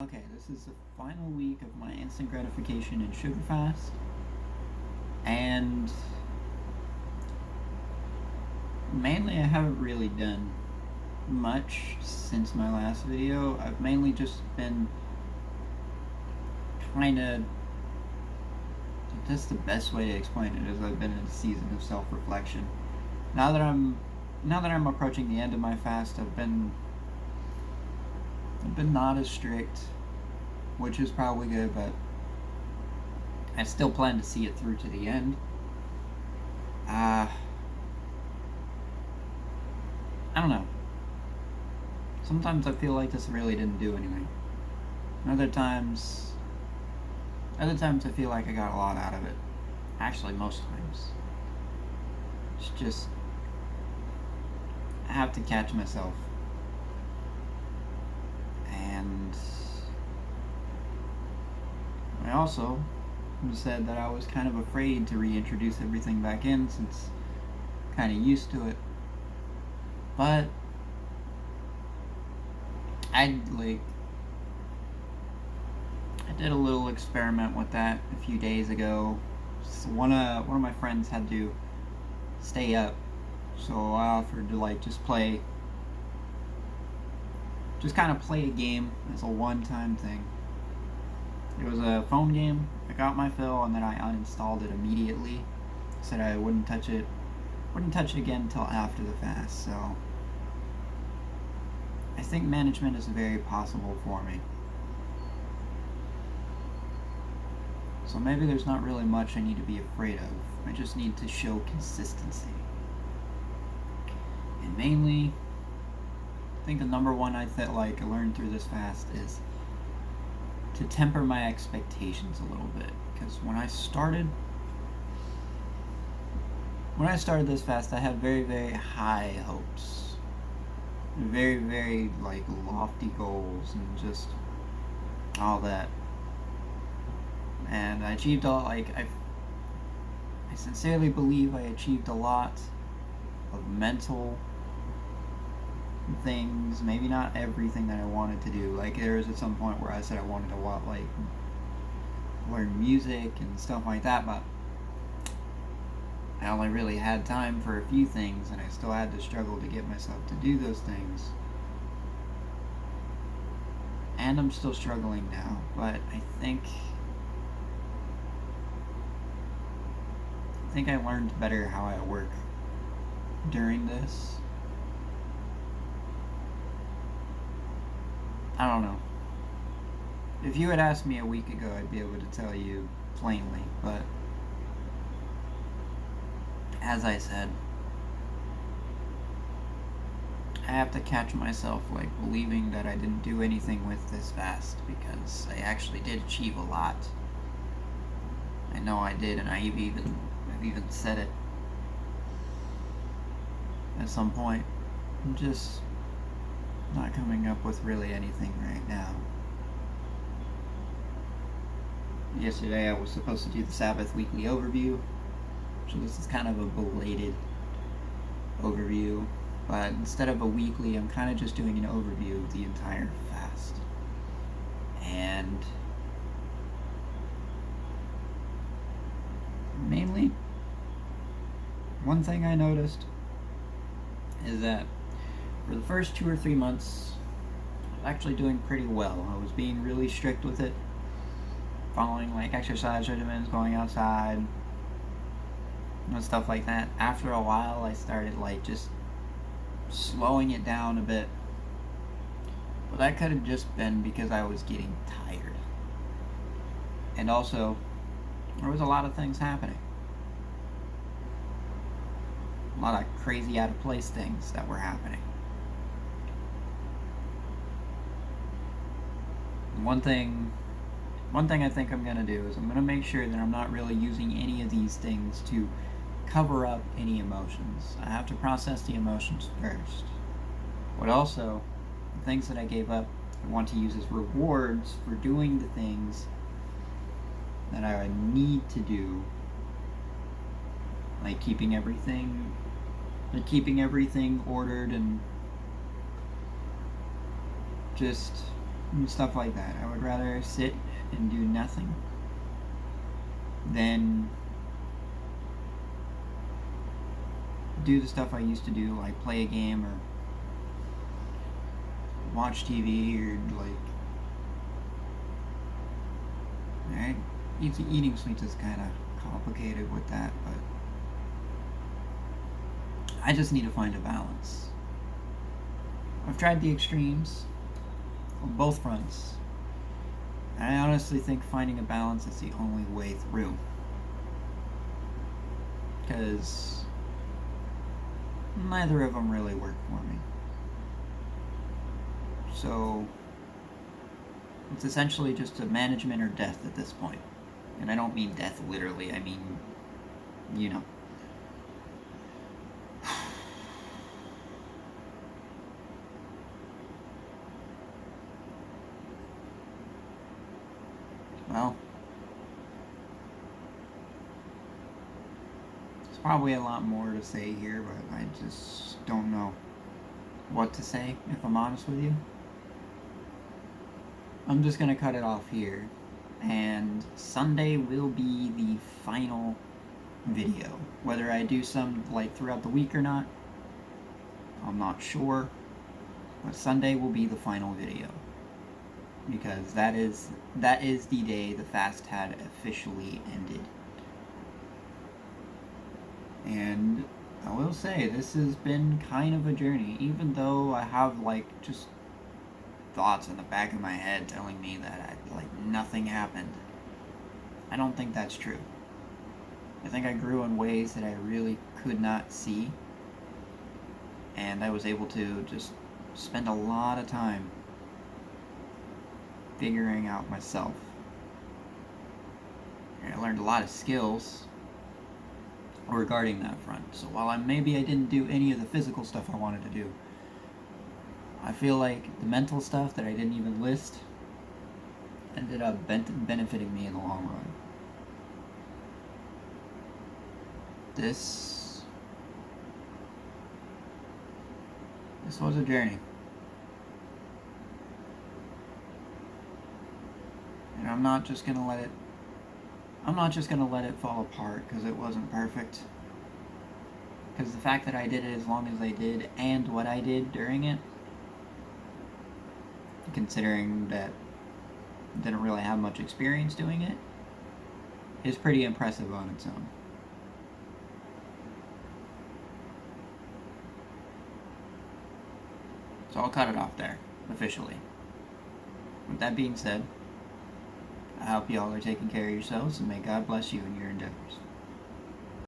Okay, this is the final week of my instant gratification and sugar fast. And mainly I haven't really done much since my last video. I've mainly just been trying to, that's the best way to explain it, is I've been in a season of self-reflection. Now that I'm approaching the end of my fast, I've been not as strict, which is probably good, but I still plan to see it through to the end. I don't know. Sometimes I feel like this really didn't do anything. Other times I feel like I got a lot out of it. Actually, most times. It's just, I have to catch myself. And I also said that I was kind of afraid to reintroduce everything back in since I'm kind of used to it. But I did a little experiment with that a few days ago. So one of my friends had to stay up, so I offered to just kind of play a game as a one-time thing. It was a phone game. I got my fill and then I uninstalled it immediately. Said I wouldn't touch it again until after the fast. So I think management is very possible for me. So maybe there's not really much I need to be afraid of. I just need to show consistency. And mainly, I think the number one I learned through this fast is to temper my expectations a little bit. Because when I started this fast, I had very, very high hopes. Very, very lofty goals and just all that. And I achieved I sincerely believe I achieved a lot of mental things, maybe not everything that I wanted to do. There was at some point where I said I wanted to learn music and stuff like that, but I only really had time for a few things, and I still had to struggle to get myself to do those things. And I'm still struggling now, but I think I learned better how I work during this. I don't know. If you had asked me a week ago, I'd be able to tell you plainly, but as I said, I have to catch myself believing that I didn't do anything with this fast, because I actually did achieve a lot. I know I did, and I've even said it at some point. I'm just not coming up with really anything right now. Yesterday I was supposed to do the Sabbath weekly overview, so this is kind of a belated overview, but instead of a weekly, I'm kind of just doing an overview of the entire fast. And mainly, one thing I noticed is that for the first 2 or 3 months, I was actually doing pretty well. I was being really strict with it, following exercise regimens, going outside, and stuff like that. After a while, I started just slowing it down a bit. But that could have just been because I was getting tired. And also, there was a lot of things happening. A lot of crazy out of place things that were happening. One thing I think I'm going to do is I'm going to make sure that I'm not really using any of these things to cover up any emotions. I have to process the emotions first. But also, the things that I gave up, I want to use as rewards for doing the things that I need to do, keeping everything ordered and just and stuff like that. I would rather sit and do nothing than do the stuff I used to do, like play a game or watch TV or right? Eating sweets is kind of complicated with that, but I just need to find a balance. I've tried the extremes on both fronts, and I honestly think finding a balance is the only way through. Because neither of them really work for me. So it's essentially just a management or death at this point. And I don't mean death literally, I mean, you know. Well, there's probably a lot more to say here, but I just don't know what to say, if I'm honest with you. I'm just gonna cut it off here, and Sunday will be the final video. Whether I do some throughout the week or not, I'm not sure, but Sunday will be the final video, because that is the day the fast had officially ended. And I will say, this has been kind of a journey, even though I have just thoughts in the back of my head telling me that nothing happened. I don't think that's true. I think I grew in ways that I really could not see, and I was able to just spend a lot of time figuring out myself. And I learned a lot of skills regarding that front. So while maybe I didn't do any of the physical stuff I wanted to do, I feel like the mental stuff that I didn't even list ended up benefiting me in the long run. This was a journey. And I'm not just gonna let it fall apart because it wasn't perfect. Because the fact that I did it as long as I did and what I did during it, considering that I didn't really have much experience doing it, is pretty impressive on its own. So I'll cut it off there, officially. With that being said, I hope y'all are taking care of yourselves, and may God bless you in your endeavors.